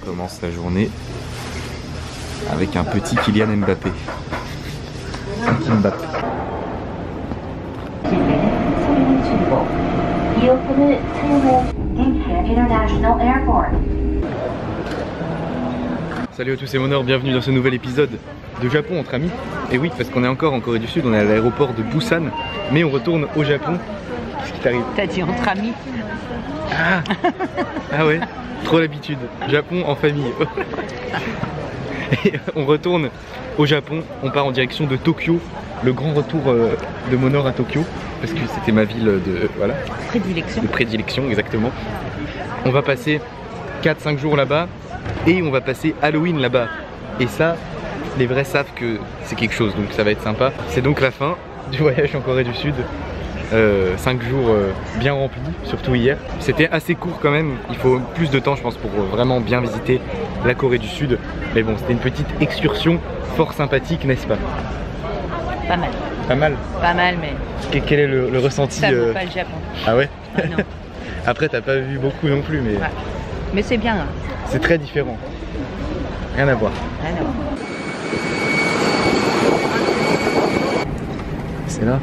On commence la journée avec un petit Kylian Mbappé. Petit Mbappé. Salut à tous, c'est Monor, bienvenue dans ce nouvel épisode de Japon entre amis. Et oui, parce qu'on est encore en Corée du Sud, on est à l'aéroport de Busan, mais on retourne au Japon. Qu'est-ce qui t'arrive? T'as dit entre amis. Ah ouais, trop l'habitude. Japon en famille. Et on retourne au Japon, on part en direction de Tokyo, le grand retour de Monor à Tokyo, parce que c'était ma ville de prédilection. De prédilection, exactement. On va passer 4-5 jours là-bas et on va passer Halloween là-bas. Et ça, les vrais savent que c'est quelque chose, donc ça va être sympa. C'est donc la fin du voyage en Corée du Sud. 5 jours bien remplis, surtout hier. C'était assez court quand même, il faut plus de temps je pense pour vraiment bien visiter la Corée du Sud. Mais bon, c'était une petite excursion fort sympathique, n'est-ce pas? Pas mal. Pas mal? Pas mal, mais... Quel est le ressenti? Ça vaut pas le Japon. Ah ouais? Ah non. Après t'as pas vu beaucoup non plus, mais... Ouais. Mais c'est bien. Hein. C'est très différent. Rien à voir. Rien à voir. C'est là.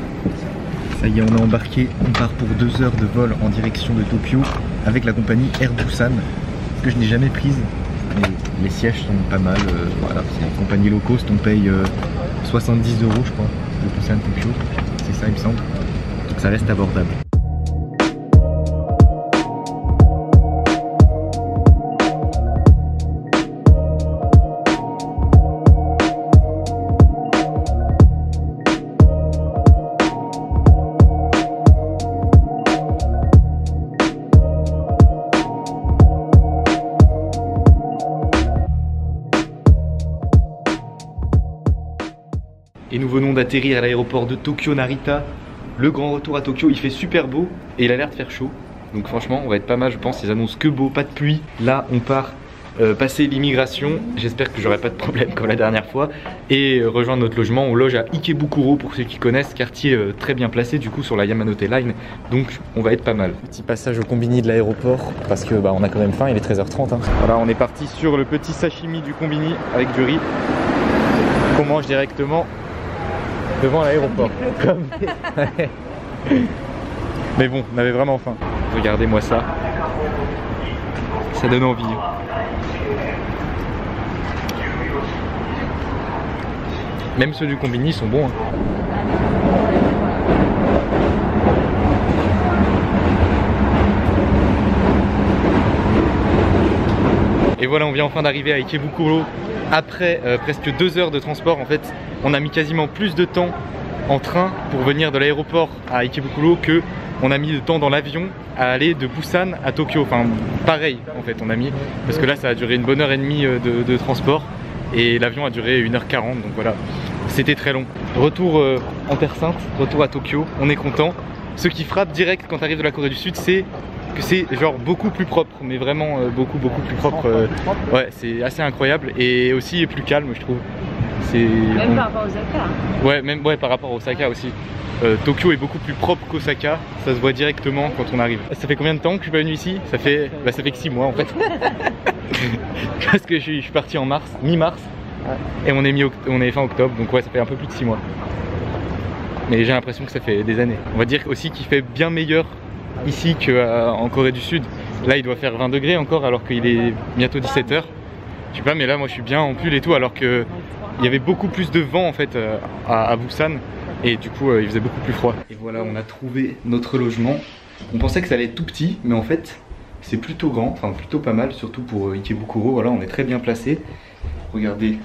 Ça y est, on a embarqué, on part pour 2 heures de vol en direction de Tokyo avec la compagnie Air Busan que je n'ai jamais prise. Mais les sièges sont pas mal, voilà, c'est une compagnie low cost, on paye 70 € je crois de Busan Tokyo, c'est ça il me semble, donc ça reste abordable. Et nous venons d'atterrir à l'aéroport de Tokyo Narita. Le grand retour à Tokyo, il fait super beau et il a l'air de faire chaud. Donc franchement, on va être pas mal je pense, ils annoncent que beau, pas de pluie. Là, on part passer l'immigration. J'espère que j'aurai pas de problème comme la dernière fois. Et rejoindre notre logement, on loge à Ikebukuro pour ceux qui connaissent, quartier très bien placé du coup sur la Yamanote Line. Donc on va être pas mal. Petit passage au combini de l'aéroport parce que on a quand même faim, il est 13h30. Hein. Voilà, on est parti sur le petit sashimi du combini avec du riz qu'on mange directement devant l'aéroport. Mais bon, on avait vraiment faim. Regardez-moi ça. Ça donne envie. Même ceux du combini sont bons. Hein. Et voilà, on vient enfin d'arriver à Ikebukuro. Après presque 2 heures de transport, en fait, on a mis quasiment plus de temps en train pour venir de l'aéroport à Ikebukuro que on a mis de temps dans l'avion à aller de Busan à Tokyo. Enfin, pareil en fait, on a mis, parce que là ça a duré une bonne heure et demie de transport et l'avion a duré 1h40, donc voilà, c'était très long. Retour en Terre Sainte, retour à Tokyo, on est content. Ce qui frappe direct quand tu arrives de la Corée du Sud, c'est que c'est genre beaucoup plus propre, mais vraiment beaucoup plus propre. Ouais, c'est assez incroyable et aussi plus calme je trouve. Même par rapport à Osaka. Hein. Ouais, même par rapport à Osaka aussi. Tokyo est beaucoup plus propre qu'Osaka, ça se voit directement quand on arrive. Ça fait combien de temps que je suis pas venu ici? Ça fait que 6 mois en fait. Parce que je suis parti en mars, mi-mars, et on est fin octobre, donc ouais, ça fait un peu plus de 6 mois. Mais j'ai l'impression que ça fait des années. On va dire aussi qu'il fait bien meilleur ici qu'en Corée du Sud. Là il doit faire 20 degrés encore alors qu'il est bientôt 17 h. Je sais pas, mais là moi je suis bien en pull et tout, alors que il y avait beaucoup plus de vent en fait à Busan et du coup il faisait beaucoup plus froid. Et voilà, on a trouvé notre logement. On pensait que ça allait être tout petit, mais en fait c'est plutôt grand, enfin plutôt pas mal, surtout pour Ikebukuro. Voilà, on est très bien placé. Regardez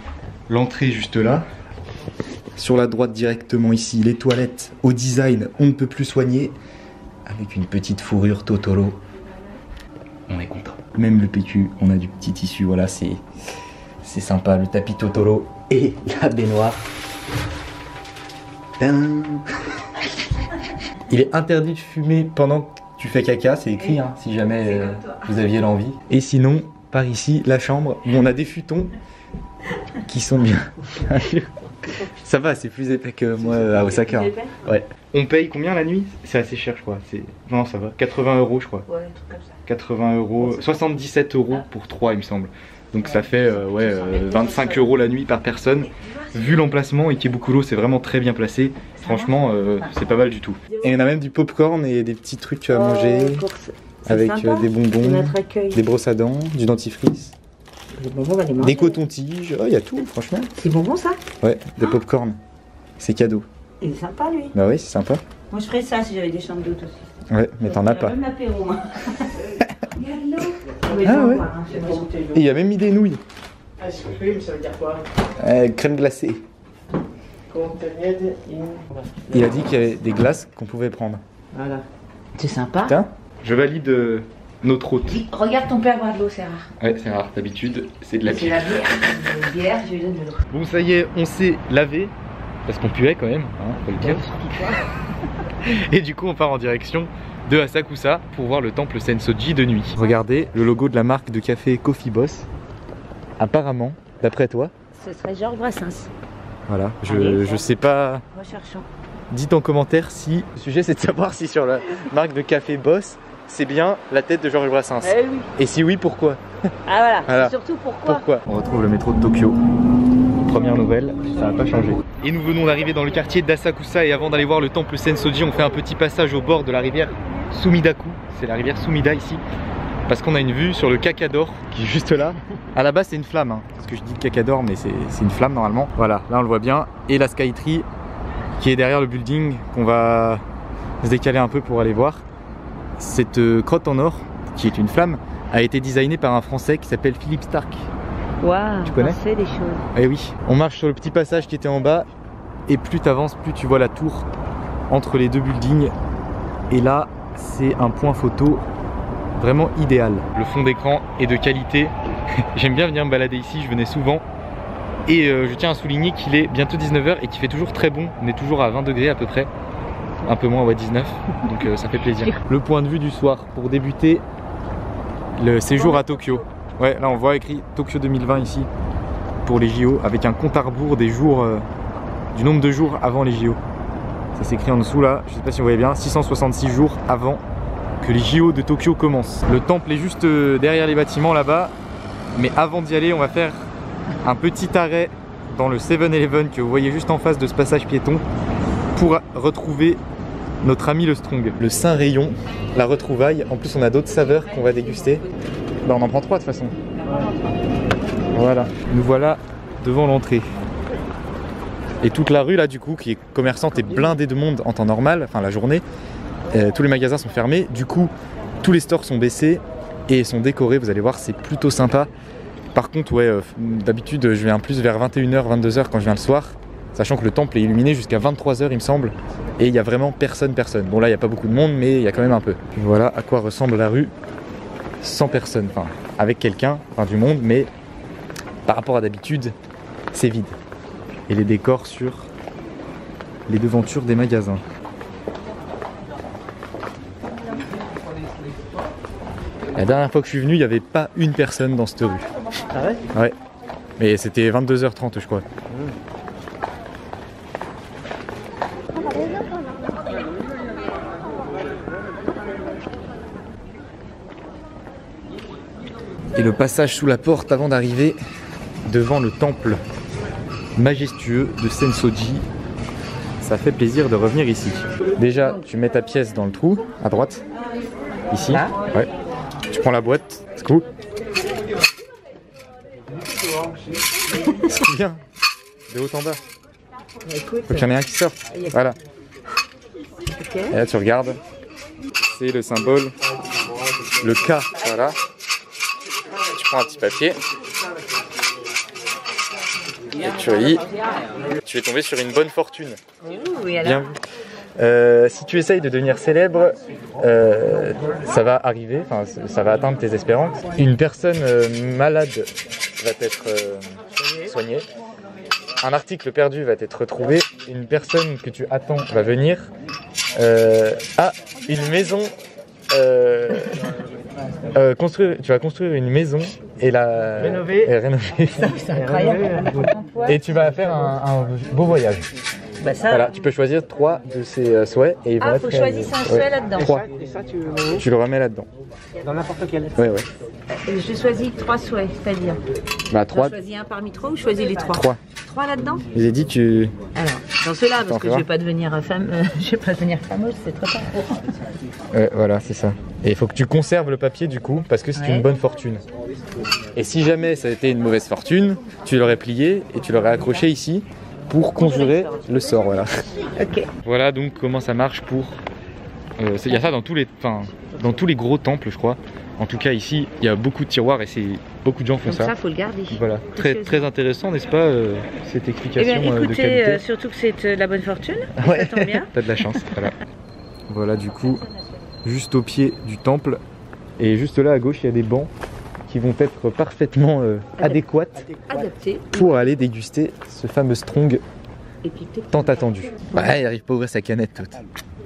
l'entrée juste là. Sur la droite directement ici, les toilettes au design on ne peut plus soigner, avec une petite fourrure Totoro. On est content. Même le PQ, on a du petit tissu, voilà, c'est sympa, le tapis Totoro et la baignoire. Il est interdit de fumer pendant que tu fais caca, c'est écrit, hein, si jamais vous aviez l'envie. Et sinon, par ici, la chambre où on a des futons qui sont bien. Ça va, c'est plus épais que moi à Osaka. Ouais. On paye combien la nuit? C'est assez cher, je crois. Non, ça va. 80 € je crois. Ouais, un truc comme ça. 80 €, 77 € pour 3 il me semble. Donc ça fait 25 € la nuit par personne. Vu l'emplacement, Ikebukuro c'est vraiment très bien placé. Franchement c'est pas mal du tout. Et on a même du popcorn et des petits trucs à manger. Avec des bonbons, des brosses à dents, du dentifrice, des cotons-tiges. Oh, il y a tout franchement. C'est bonbon ça? Ouais, des popcorn. C'est cadeau. Il est sympa lui. Bah oui, c'est sympa. Moi je ferais ça si j'avais des chambres d'hôtes aussi. Ouais, mais t'en as pas. Même l'apéro moi. Ah ouais. Et il y a même mis des nouilles. Ice cream, ça veut dire quoi? Crème glacée. Il a dit qu'il y avait des glaces qu'on pouvait prendre. Voilà. C'est sympa. Tiens, je valide notre hôte. Regarde ton père boire de l'eau, c'est rare. Ouais, c'est rare. D'habitude, c'est de la C'est bière. la bière, je lui donne de l'eau. Bon, ça y est, on s'est lavé. Parce qu'on puait quand même, hein, faut le dire. Et du coup, on part en direction de Asakusa pour voir le temple Sensoji de nuit. Regardez le logo de la marque de café Coffee Boss. Apparemment, d'après toi. Ce serait Georges Brassens. Voilà, je sais pas. Recherchons. Dites en commentaire si. Le sujet c'est de savoir si sur la marque de café Boss, c'est bien la tête de Georges Brassens. Eh oui. Et si oui, pourquoi? Ah voilà, Voilà. surtout pourquoi. On retrouve le métro de Tokyo. Première nouvelle, ça n'a pas changé. Et nous venons d'arriver dans le quartier d'Asakusa et avant d'aller voir le temple Sensoji, on fait un petit passage au bord de la rivière Sumidaku. C'est la rivière Sumida ici. Parce qu'on a une vue sur le Kakador qui est juste là. À la base c'est une flamme, hein, parce que je dis le Kakador mais c'est une flamme normalement. Voilà, là on le voit bien. Et la Skytree qui est derrière le building qu'on va se décaler un peu pour aller voir. Cette crotte en or, qui est une flamme, a été designée par un Français qui s'appelle Philippe Starck. Waouh, Tu connais? on fait des choses. Eh oui, on marche sur le petit passage qui était en bas et plus tu avances, plus tu vois la tour entre les deux buildings. Et là, c'est un point photo vraiment idéal. Le fond d'écran est de qualité. J'aime bien venir me balader ici, je venais souvent. Et je tiens à souligner qu'il est bientôt 19 h et qu'il fait toujours très bon. On est toujours à 20 degrés à peu près. Un peu moins, ouais, 19. Donc ça fait plaisir. Le point de vue du soir pour débuter le séjour à Tokyo. Ouais, là on voit écrit Tokyo 2020 ici pour les JO avec un compte à rebours des jours, du nombre de jours avant les JO. Ça s'écrit en dessous là, je sais pas si vous voyez bien, 666 jours avant que les JO de Tokyo commencent. Le temple est juste derrière les bâtiments là-bas, mais avant d'y aller, on va faire un petit arrêt dans le 7-Eleven que vous voyez juste en face de ce passage piéton pour retrouver notre ami le Strong. Le Saint Rayon, la retrouvaille. En plus, on a d'autres saveurs qu'on va déguster. Bah, on en prend 3 de toute façon. Voilà, nous voilà devant l'entrée. Et toute la rue là du coup qui est commerçante et blindée de monde en temps normal, enfin la journée. Tous les magasins sont fermés, du coup tous les stores sont baissés et sont décorés, vous allez voir c'est plutôt sympa. Par contre ouais, d'habitude je viens plus vers 21 h, 22 h quand je viens le soir. Sachant que le temple est illuminé jusqu'à 23 h il me semble. Et il n'y a vraiment personne. Bon là il n'y a pas beaucoup de monde mais il y a quand même un peu. Voilà à quoi ressemble la rue sans personne. Enfin avec quelqu'un, enfin du monde, mais par rapport à d'habitude c'est vide. Et les décors sur les devantures des magasins. La dernière fois que je suis venu il n'y avait pas une personne dans cette rue. Ah ouais? Ouais. Mais c'était 22 h 30 je crois. Et le passage sous la porte avant d'arriver devant le temple majestueux de Sensoji. Ça fait plaisir de revenir ici. Déjà, tu mets ta pièce dans le trou, à droite. Ici. Ouais. Tu prends la boîte. C'est cool. C'est bien. De haut en bas. Faut qu'il y en ait un qui sorte. Voilà. Et là, tu regardes. C'est le symbole. Le K. Voilà. Tu prends un petit papier. Et tu relis. Tu es tombé sur une bonne fortune. Bien vu. Si tu essayes de devenir célèbre, ça va arriver, enfin ça va atteindre tes espérances. Une personne malade va être soignée. Un article perdu va être retrouvé. Une personne que tu attends va venir. Une maison. Tu vas construire une maison et la rénover. C'est incroyable. Et tu vas faire un beau voyage. Bah ça. Voilà, tu peux choisir 3 de ces souhaits et ils vont Ah, être faut choisir un souhait là-dedans. 3. Et ça, tu le mets Tu le remets là-dedans. dans n'importe quel. Ouais, ouais. Je choisis 3 souhaits, c'est-à-dire. Bah, Je 3. choisis un parmi 3 ou je choisis les 3 3. 3 là-dedans. Je les ai dit, tu. Alors, dans ceux-là, Attends, parce que fais je vais pas devenir je vais pas devenir fameuse, c'est trop tard. Ouais, voilà, c'est ça. Et il faut que tu conserves le papier du coup, parce que c'est Ouais. une bonne fortune. Et si jamais ça a été une mauvaise fortune, tu l'aurais plié et tu l'aurais accroché ici pour conjurer le sort, voilà. Ok. Voilà donc comment ça marche pour... Il y a ça dans tous les gros temples, je crois. En tout cas ici, il y a beaucoup de tiroirs et beaucoup de gens font Donc ça, faut le garder. Voilà, très, très intéressant, n'est-ce pas, cette Eh explication bien, de écoutez, qualité. surtout que c'est de la bonne fortune. Ouais. Ça tombe bien. T'as de la chance, voilà. Voilà du coup, juste au pied du temple. Et juste là à gauche, il y a des bancs qui vont être parfaitement adéquats Adapté. pour aller déguster ce fameux strong Et puis peut-être. tant attendu. Ouais, il arrive pas à ouvrir sa canette toute.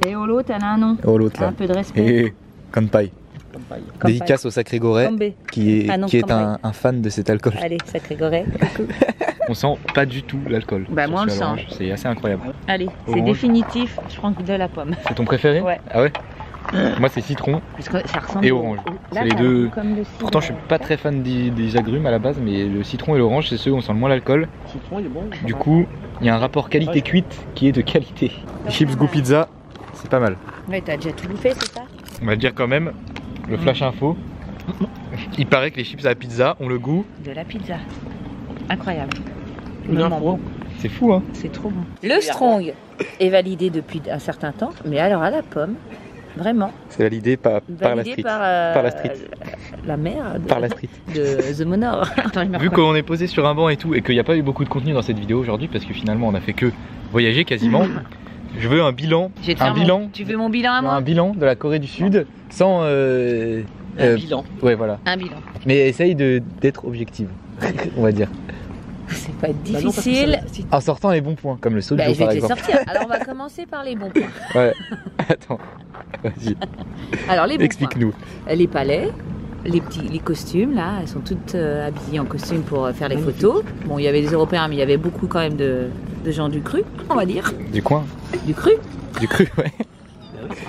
Et oh l'autre, elle a un nom. Oh l'autre là. Un peu de respect. Et Kanpai. Dédicace au Sacré Goré Kambé. qui est, Ah non, qui est Kanpai. un fan de cet alcool. Allez, sacré goré. On sent pas du tout l'alcool. Bah, sur moi, on ce le sent. orange. C'est assez incroyable. Allez, c'est Orange. définitif. Je prends de la pomme. C'est ton préféré? Ouais. Ah ouais. Moi c'est citron. Parce que ça ressemble Et orange. C'est les ça deux. comme le cidre. Pourtant je suis pas très fan des agrumes à la base, mais le citron et l'orange c'est ceux où on sent le moins l'alcool. Citron, il est bon. Du coup, il y a un rapport qualité cuite qui est de qualité. Chips goût pizza, c'est pas mal. Ouais, t'as déjà tout bouffé, c'est ça? On va dire quand même, le flash info. Il paraît que les chips à la pizza ont le goût. De la pizza. Incroyable. Une Vraiment info. bon. C'est fou hein. C'est trop bon. Le strong est validé depuis un certain temps, mais alors à la pomme, vraiment. C'est validé par la Validé street. par, Par la street. La mère de, Par la street. de The Monor. Attends, je me Vu reconnais. qu'on est posé sur un banc et tout, et qu'il n'y a pas eu beaucoup de contenu dans cette vidéo aujourd'hui, parce que finalement on a fait que voyager quasiment, je veux un bilan. Je vais te Un faire bilan. Tu veux mon bilan à moi? Un bilan de la Corée du Sud sans. Un bilan. Ouais, voilà. Un bilan. Mais essaye d'être objective, on va dire. C'est pas Bah non, parce que difficile. En sortant les bons points, comme le saut de Bah, dos je vais par te les exemple. sortir. Alors on va commencer par les bons points. Ouais. Attends. Vas-y. Alors les bons Explique-nous. points. Les palais, les costumes là, elles sont toutes habillées en costume pour faire les photos. Bon, il y avait des Européens, mais il y avait beaucoup quand même de gens du cru, on va dire. Du coin. Du cru. Du cru, ouais.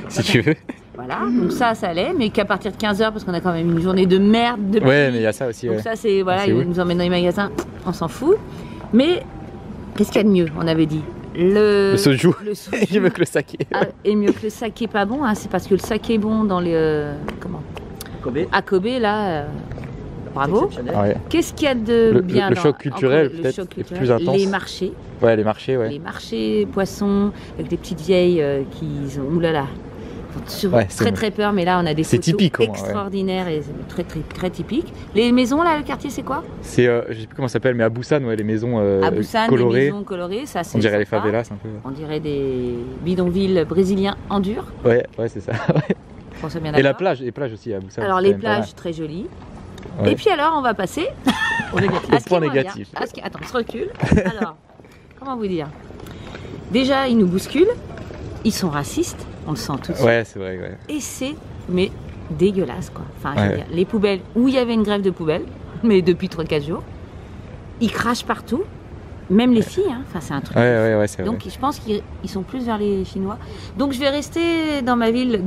Si tu veux. Voilà, donc ça allait, mais qu'à partir de 15h, parce qu'on a quand même une journée de merde de Ouais, pluie. mais il y a ça aussi. Donc Ouais. ça c'est, voilà, C'est ils où nous emmènent dans les magasins, on s'en fout. Mais qu'est-ce qu'il y a de mieux, on avait dit? Le soju. Le soju Je veux que le saké. est mieux que le saké pas bon, hein, c'est parce que le saké bon dans les... comment? Kobe. À Kobe là, bravo. Exceptionnel. Ouais. Qu'est-ce qu'il y a de Le- bien le dans- choc culturel, encore, le peut-être, choc est culturel, plus intense. Les marchés, Ouais, les marchés, ouais. les marchés poissons avec des petites vieilles qui ont oulala, font Ouais, c'est très bon. très peur, mais là on a des C'est photos typique, au moins, ouais. extraordinaires et très très très typiques. Les maisons là, le quartier c'est quoi? C'est, je sais plus comment ça s'appelle, mais à Busan, ouais, les maisons À Busan, les colorées. maisons colorées, ça c'est On dirait les sympa. favelas un peu. On dirait des bidonvilles brésiliens en dur. Ouais, ouais, c'est ça. Ouais. On soit bien Et la d'accord. plage, les plages aussi à Busan. Alors c'est les quand même pas plages très jolies. mal. Ouais. Et puis alors on va passer Au négatif. à ce qui point est moins bien. négatif. À ce qui- Attends, on se recule. Alors, comment vous dire? Déjà, ils nous bousculent, ils sont racistes, on le sent tout de suite. Ouais, c'est vrai, ouais. Et c'est, mais dégueulasse quoi. Enfin, je veux Ouais. dire, les poubelles, où il y avait une grève de poubelles, mais depuis 3-4 jours, ils crachent partout, même les filles, hein. Enfin, c'est un truc. Ouais, ouais, ouais, c'est vrai. Donc je pense qu'ils sont plus vers les Chinois. Donc je vais rester dans ma ville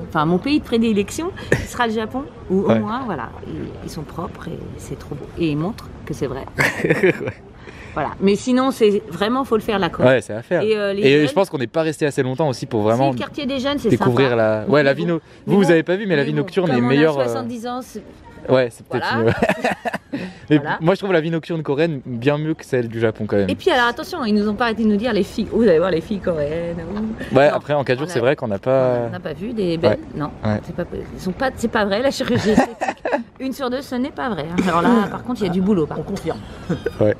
enfin mon pays de prédilection, qui sera le Japon, où Ouais. au moins voilà, ils sont propres et c'est trop beau. Et ils montrent que c'est vrai. Ouais. Voilà. Mais sinon c'est vraiment faut le faire la Corée. Ouais, c'est à faire. Et, Et, les jeunes, je pense qu'on n'est pas resté assez longtemps aussi pour si, vraiment le quartier des jeunes c'est découvrir sympa. la. Bon, Ouais, mais la bon. vie no- Mais Vous bon. avez pas vu, mais la vie bon, nocturne comme est on meilleure. a 70 ans, Ouais, c'est peut-être Voilà. mieux. Mais Voilà. moi, je trouve la vie nocturne coréenne bien mieux que celle du Japon quand même. Et puis alors attention, ils nous ont pas arrêté de nous dire les filles. Vous allez voir les filles coréennes. Ouais, Non, après en 4 jours, on a- c'est vrai qu'on n'a pas. On n'a pas vu des belles. Non, Ouais. c'est pas vrai la chirurgie esthétique. 1 sur 2, ce n'est pas vrai. hein. Alors là, par contre, il y a du boulot. Par On contre. confirme. Voilà.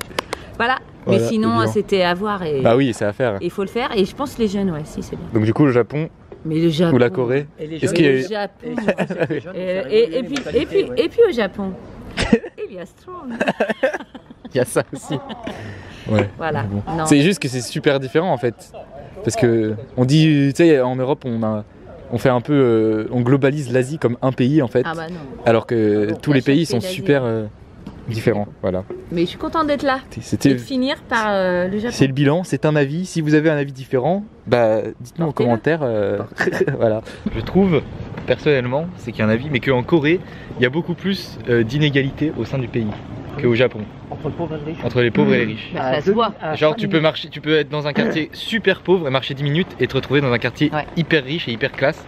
Voilà, Mais sinon, évident. c'était à voir et Bah oui, c'est à faire. il faut le faire. Et je pense les jeunes, ouais, si c'est bien. Donc du coup, le Japon Mais le Japon. ou la Corée. Et les Est-ce jeunes, qu'il y a- Le et Japon. les jeunes, Et puis au Japon, il y a Strong. Il y a ça aussi. Ouais. Voilà. Bon. Non. C'est juste que c'est super différent en fait. Parce que on dit, tu sais, en Europe, on fait un peu, on globalise l'Asie comme un pays en fait. Ah bah non. Alors que tous les chaque pays pays sont d'Asie. super. différent, voilà. Mais je suis contente d'être là. Et C'était... de finir par le Japon. C'est le bilan, c'est un avis. Si vous avez un avis différent, bah dites-nous en Portez-le. commentaire. Voilà. Je trouve personnellement, c'est qu'il y a un avis, mais qu'en Corée, il y a beaucoup plus d'inégalités au sein du pays qu'au Japon, Entre le pauvre et le riche. entre les pauvres et les riches. Bah, ça se voit. Genre tu peux marcher, tu peux être dans un quartier super pauvre et marcher 10 minutes et te retrouver dans un quartier Ouais. hyper riche et hyper classe.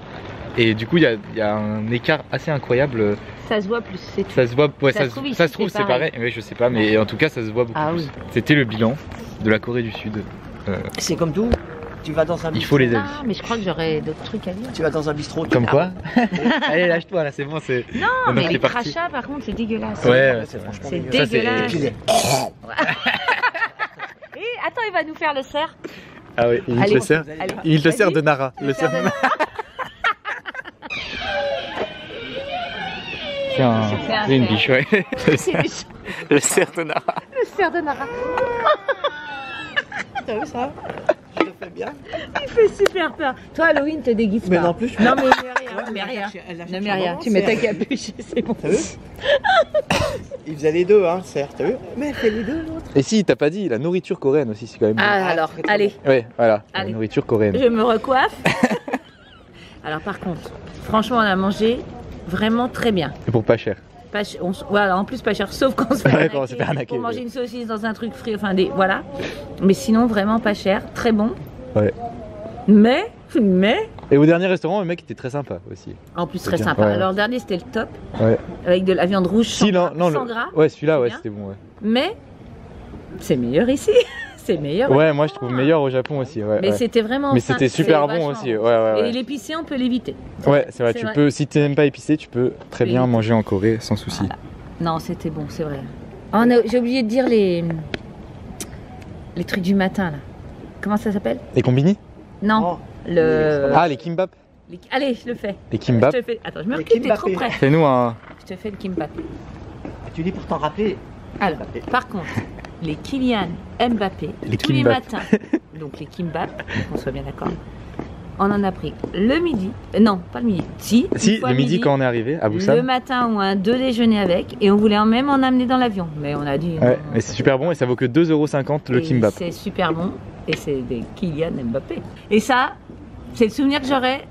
Et du coup, il y a un écart assez incroyable. Ça se voit plus, c'est tout. Ça se voit, ouais, Ça se trouve, ici, ça se trouve c'est c'est pareil. Mais je sais pas, mais en tout cas, ça se voit beaucoup Ah plus. oui. C'était le bilan de la Corée du Sud. C'est comme tout. Tu vas dans un Il faut les avis. Ah, mais je crois que j'aurais d'autres trucs à dire. Tu vas dans un bistrot. tu Comme parles. quoi Allez, lâche-toi là, c'est bon, c'est. Non, on a mais fait les partie. crachats, par contre, c'est dégueulasse. Ouais, c'est franchement C'est dégueulasse. dégueulasse. Et puis, Et attends, il va nous faire le cerf. Ah oui, il Allez. te sert. Allez. Il te sert Vas-y. de Nara. Il Le sert cerf de de C'est un... C'est un c'est une cerf. biche, ouais. C'est Le cerf de Nara. le cerf de Nara. T'as vu ça? Je le fais bien. Il fait super peur. Toi, Halloween, te déguises Mais pas. non plus. Non, mais mets rien. Non, mais rien. Tu mets ta capuche, c'est bon. T'as vu? Il faisait les deux, hein, cerf, t'as vu? Mais elle fait les deux, l'autre. Et si, t'as pas dit, la nourriture coréenne aussi, c'est quand même. Ah, alors, allez, Ouais, voilà, la Allez. nourriture coréenne. je me recoiffe. Alors, par contre, franchement, on a mangé vraiment très bien. Et pour pas cher. Pas ch- on s- voilà, en plus pas cher, sauf quand on se fait Ouais, arnaquer quand on se fait arnaquer, pour manger oui. une saucisse dans un truc frit, enfin des voilà. Mais sinon vraiment pas cher, très bon. Ouais. Mais Et au dernier restaurant, le mec était très sympa aussi. en plus C'est très bien, sympa. ouais. Alors le dernier c'était le top Ouais. avec de la viande rouge sans, Si, non, non, sans gras. Ouais, celui-là, C'est ouais, bien. c'était bon, ouais. Mais c'est meilleur ici. C'est meilleur. Ouais, moi je trouve meilleur au Japon aussi, ouais. Mais ouais. c'était vraiment. Mais fin- c'était c'est super bon vachement aussi, bon. ouais, ouais, Et ouais. l'épicé on peut l'éviter. Ouais, c'est vrai, C'est tu vrai. peux, si t'aimes pas épicé, tu peux très bien Oui. manger en Corée sans souci. Voilà. Non, c'était bon, c'est vrai. Oh, j'ai oublié de dire les trucs du matin là. Comment ça s'appelle? Les combini Non, Oh, le. Ah, les kimbap. Allez, je le fais. Les kimbap. Je te fais. Attends, je me Les recule, t'es trop kimbapés. près. Fais-nous un. Je te fais le kimbap. Tu dis pour t'en rappeler. Alors, par contre, les Kylian Mbappé, Les tous les kimbap. matins, donc les kimbap, qu'on soit bien d'accord, on en a pris le midi, non, pas le midi, si, une Si, fois le midi quand on est arrivé à le Busan. matin ou un 2 déjeuner avec, et on voulait même en amener dans l'avion, mais on a dit. Ouais, non, mais c'est super bon et ça vaut que 2,50€ le et kimbap. C'est super bon, et c'est des Kylian Mbappé. Et ça, c'est le souvenir que j'aurais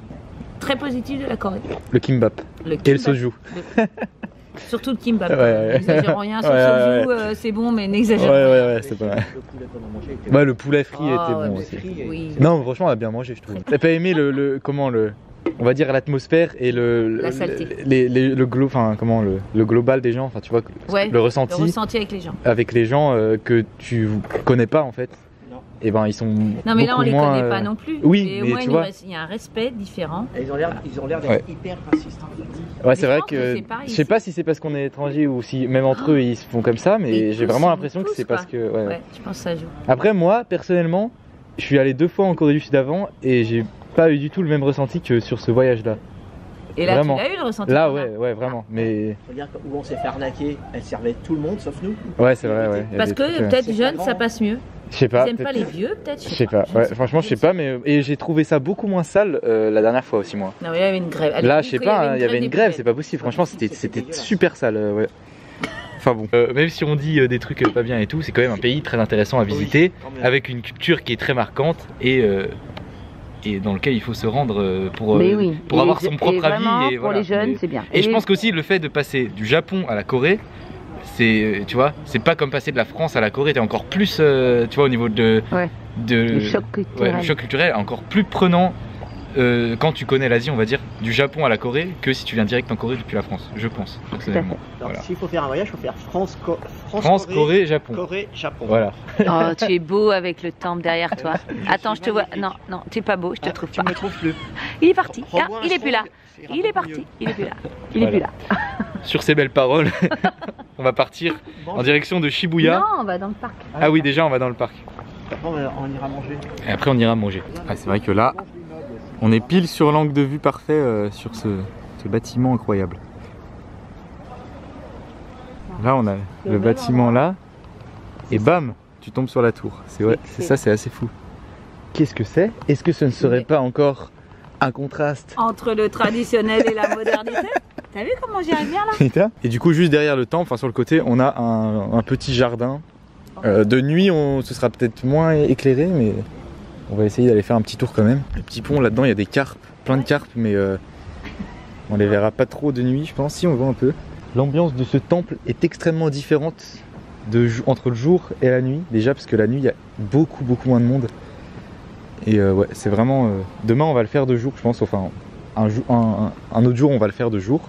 très positif de la Corée. Le kimbap. Le Et le kimbap. soju. Surtout le kimbap. Ouais, ouais. N'exagérons rien sur Ouais, le ouais, soju, c'est bon, mais Ouais, n'exagérons ouais, rien. ouais, c'est pas mal. Le poulet qu'on a mangé était Ouais, le poulet frit Ah, était ouais, bon mais aussi. Oui. Non, mais franchement, on a bien mangé, je trouve. T'as pas aimé comment le. On va dire l'atmosphère et La saleté. le enfin comment le global des gens, enfin tu vois Ouais, le ressenti Le ressenti avec les gens. avec les gens que tu connais pas en fait. Non. Et ben ils sont Non, mais là, on beaucoup les moins, connaît pas non plus. oui, Et au mais moins, tu vois. il y a un respect différent. Et ils ont l'air d'être Ouais. hyper racistes. Ouais, c'est Mais vrai je pense que que c'est pareil je sais ici. pas si c'est parce qu'on est étranger ou si même entre eux ils se font comme ça, mais Ils j'ai poussent, vraiment ils l'impression que poussent, c'est quoi. parce que ouais. Ouais, je pense que ça joue. Après moi personnellement, je suis allé 2 fois en Corée du Sud avant et j'ai pas eu du tout le même ressenti que sur ce voyage-là. Et là, Vraiment. tu l'as eu le ressenti. Là qu'on a. ouais vraiment, mais Regarde où on s'est fait arnaquer, elle servait tout le monde sauf nous. ouais c'est vrai ouais. il y a Parce des que trucs, peut-être C'est jeune, pas ça grand. passe mieux. je sais Ils pas. aiment pas peut-être- les vieux, peut-être. Je sais pas, ouais, franchement je sais pas, mais et j'ai trouvé ça beaucoup moins sale la dernière fois aussi moi. Non, mais là, il y avait une grève. Là je sais pas, il y avait une grève, c'est pas. pas possible, franchement c'était dégueulasse. super sale, ouais. Enfin bon. Même si on dit des trucs pas bien et tout, c'est quand même un pays très intéressant à visiter, Oui, quand même. avec une culture qui est très marquante et dans lequel il faut se rendre pour avoir son propre avis. Et pour voilà. les jeunes, Mais- c'est bien. Et je pense qu'aussi le fait de passer du Japon à la Corée, c'est, tu vois, c'est pas comme passer de la France à la Corée, t'es encore plus, tu vois, au niveau de, Ouais. Le choc ouais, culturel. le choc culturel est encore plus prenant quand tu connais l'Asie, on va dire, du Japon à la Corée, que si tu viens direct en Corée depuis la France, je pense, personnellement. Alors, Voilà. s'il faut faire un voyage, il faut faire France, France, Corée, Japon. Corée, Japon. Voilà. Oh, tu es beau avec le temple derrière toi. Attends, je te vois. Non, non, tu es pas beau, je te trouve Tu pas. me trouves plus. Il est parti. Ah, Revois il est plus là. Armstrong, ça Il ira est beaucoup parti. mieux. Il est plus là. Il est plus là. Sur ces belles paroles, on va partir en direction de Shibuya. Non, on va dans le parc. Ah oui, déjà on va dans le parc. Après, on ira manger. Et après on ira manger. Ah, c'est vrai que là, on est pile sur l'angle de vue parfait sur ce bâtiment incroyable. Là on a le bâtiment là et bam, tu tombes sur la tour. C'est ouais, c'est ça, c'est assez fou. Qu'est-ce que c'est? Est-ce que ce ne serait pas encore un contraste? Entre le traditionnel et la modernité. T'as vu comment j'y arrive bien là? Et du coup, juste derrière le temple, enfin sur le côté, on a un petit jardin. De nuit, ce sera peut-être moins éclairé, mais on va essayer d'aller faire un petit tour quand même. Le petit pont, là-dedans, il y a des carpes, plein de carpes, mais on les verra pas trop de nuit, je pense, si on voit un peu. L'ambiance de ce temple est extrêmement différente entre le jour et la nuit, déjà parce que la nuit, il y a beaucoup moins de monde. Et ouais, c'est vraiment... demain, on va le faire de jour, je pense, enfin, un autre jour, on va le faire de jour.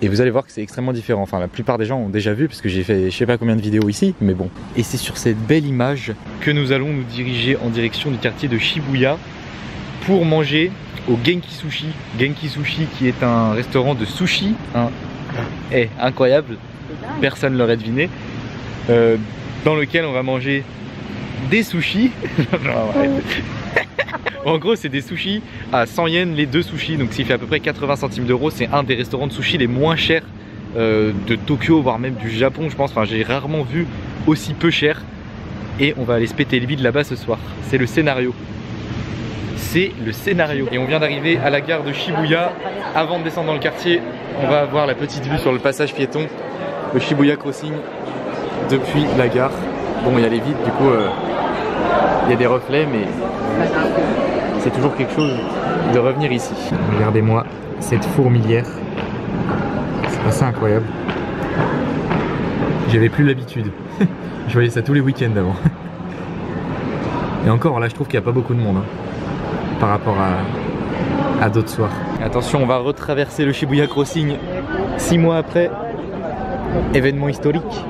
Et vous allez voir que c'est extrêmement différent. Enfin, la plupart des gens ont déjà vu parce que j'ai fait je sais pas combien de vidéos ici, mais bon. Et c'est sur cette belle image que nous allons nous diriger en direction du quartier de Shibuya pour manger au Genki Sushi. Genki Sushi qui est un restaurant de sushi, incroyable, personne ne l'aurait deviné, dans lequel on va manger des sushis. En gros, c'est des sushis à 100 yens les 2 sushis, donc s'il fait à peu près 80 centimes d'euros, c'est un des restaurants de sushis les moins chers de Tokyo, voire même du Japon, je pense. Enfin, j'ai rarement vu aussi peu cher. Et on va aller se péter le bide là-bas ce soir. C'est le scénario. C'est le scénario. Et on vient d'arriver à la gare de Shibuya. Avant de descendre dans le quartier, on va avoir la petite vue sur le passage piéton, le Shibuya Crossing, depuis la gare. Bon, il y a les vitres, du coup, il y a des reflets, mais c'est toujours quelque chose de revenir ici. Regardez-moi cette fourmilière, c'est assez incroyable. J'avais plus l'habitude. Je voyais ça tous les week-ends avant. Et encore là, je trouve qu'il n'y a pas beaucoup de monde par rapport à d'autres soirs. Attention, on va retraverser le Shibuya Crossing 6 mois après. Événement historique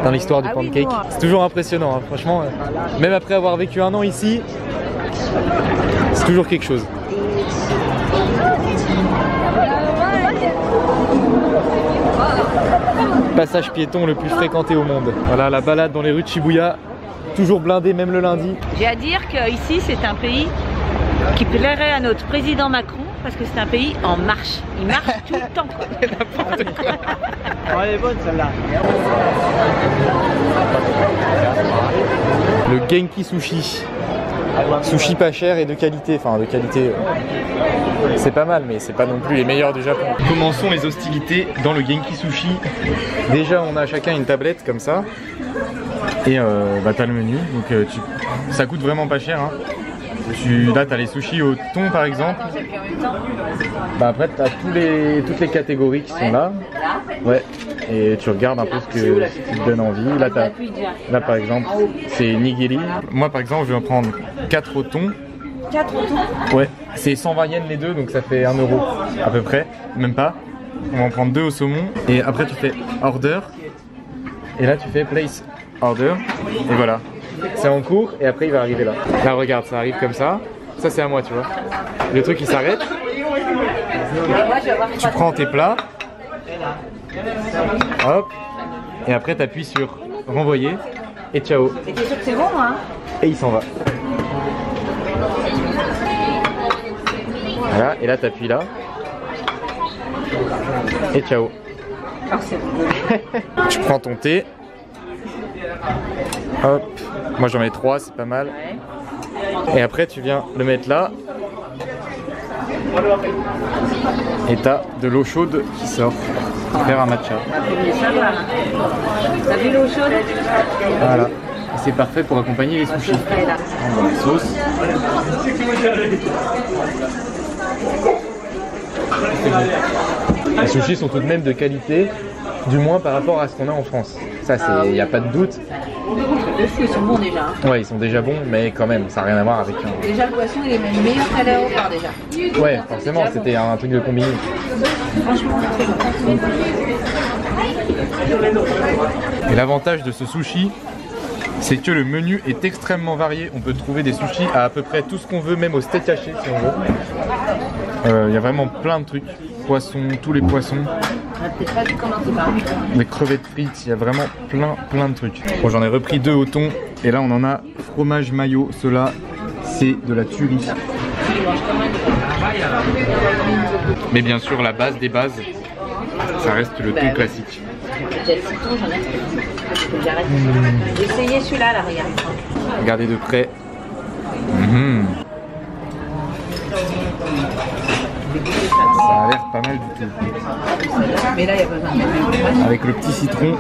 dans l'histoire du pancake. C'est toujours impressionnant, hein, franchement. Même après avoir vécu 1 an ici, c'est toujours quelque chose. Passage piéton le plus fréquenté au monde. Voilà la balade dans les rues de Shibuya, toujours blindée même le lundi. J'ai à dire qu'ici c'est un pays qui plairait à notre président Macron parce que c'est un pays en marche. Il marche tout le temps. N'importe quoi. Oh, elle est bonne celle-là. Le Genki Sushi. Sushi pas cher et de qualité. Enfin de qualité, c'est pas mal, mais c'est pas non plus les meilleurs du Japon. Commençons les hostilités dans le Genki Sushi. Déjà on a chacun une tablette comme ça. Et bah, t'as le menu. Donc ça coûte vraiment pas cher. Hein. Là t'as les sushis au thon par exemple. Bah, après t'as toutes les catégories qui sont là. Ouais. Et tu regardes un peu ce qui te donne envie. Là par exemple c'est nigiri. Moi par exemple je vais en prendre 4 au thon. 4 au thon? Ouais. C'est 120 yens les deux, donc ça fait 1 euro à peu près. Même pas. On va en prendre 2 au saumon. Et après tu fais order. Et là tu fais place order. Et voilà. C'est en cours et après il va arriver là. Là regarde, ça arrive comme ça. Ça c'est à moi, tu vois. Le truc il s'arrête. Tu prends tes plats. Hop. Et après tu appuies sur renvoyer. Et ciao. Et t'es sûr que c'est bon, hein? Et il s'en va. Voilà. Et là tu appuies là. Et ciao. Tu prends ton thé. Hop. Moi j'en mets 3, c'est pas mal. Et après tu viens le mettre là. Et t'as de l'eau chaude qui sort pour faire un matcha. T'as vu l'eau chaude? Voilà. C'est parfait pour accompagner les sushis. Dans la sauce. Les sushis sont tout de même de qualité, du moins par rapport à ce qu'on a en France. Ça, il n'y a pas de doute. Ils sont bons déjà. Ouais, ils sont déjà bons, mais quand même, ça n'a rien à voir avec un... Déjà le poisson il est même meilleur qu'à l'aéroport déjà. Ouais, forcément, c'était un truc de combiné. Franchement, Et l'avantage de ce sushi, c'est que le menu est extrêmement varié. On peut trouver des sushis à peu près tout ce qu'on veut, même au steak haché si on veut. Il y a vraiment plein de trucs. Poissons, tous les poissons. Des crevettes frites, il y a vraiment plein de trucs. Bon, j'en ai repris 2 au thon. Et là on en a fromage mayo. Cela c'est de la tuerie. Mais bien sûr la base des bases, ça reste le thon classique. J'ai essayé celui-là là, regarde. Regardez de près. Ça a l'air pas mal du tout. Mais là, il y a pas besoin de mettre. Avec le petit citron,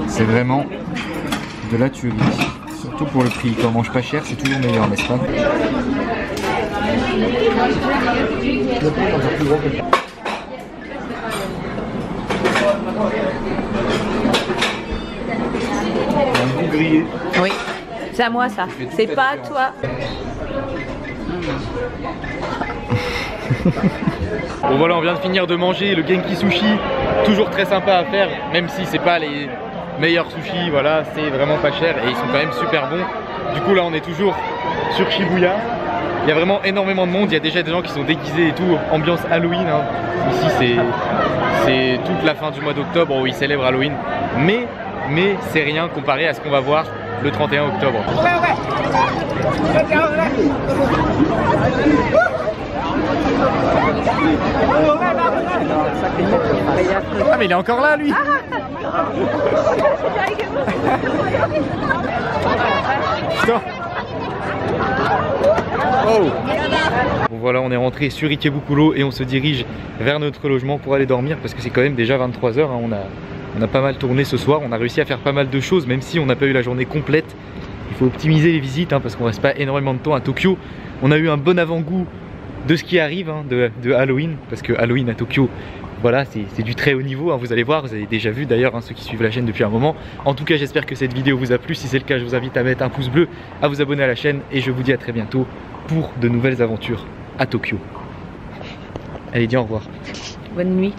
c'est vraiment de la tuerie. Surtout pour le prix. Quand on mange pas cher, c'est toujours meilleur, n'est-ce pas? Un goût grillé. Oui, c'est à moi ça. C'est pas à toi. Bon voilà, on vient de finir de manger le Genki Sushi, toujours très sympa à faire, même si c'est pas les meilleurs sushis, voilà, c'est vraiment pas cher et ils sont quand même super bons. Du coup là on est toujours sur Shibuya, il y a vraiment énormément de monde, il y a déjà des gens qui sont déguisés et tout, ambiance Halloween, hein. Ici c'est toute la fin du mois d'octobre où ils célèbrent Halloween, mais c'est rien comparé à ce qu'on va voir le 31 octobre. Ah mais il est encore là lui. Putain. Oh. Bon voilà, on est rentré sur Ikebukuro et on se dirige vers notre logement pour aller dormir parce que c'est quand même déjà 23 h, hein. On a pas mal tourné ce soir, on a réussi à faire pas mal de choses même si on n'a pas eu la journée complète. Il faut optimiser les visites hein, parce qu'on reste pas énormément de temps à Tokyo. On a eu un bon avant-goût de ce qui arrive hein, de Halloween, parce que Halloween à Tokyo, voilà, c'est du très haut niveau, hein, vous allez voir, vous avez déjà vu d'ailleurs hein, ceux qui suivent la chaîne depuis un moment. En tout cas j'espère que cette vidéo vous a plu, si c'est le cas je vous invite à mettre un pouce bleu, à vous abonner à la chaîne et je vous dis à très bientôt pour de nouvelles aventures à Tokyo. Allez, dis au revoir. Bonne nuit.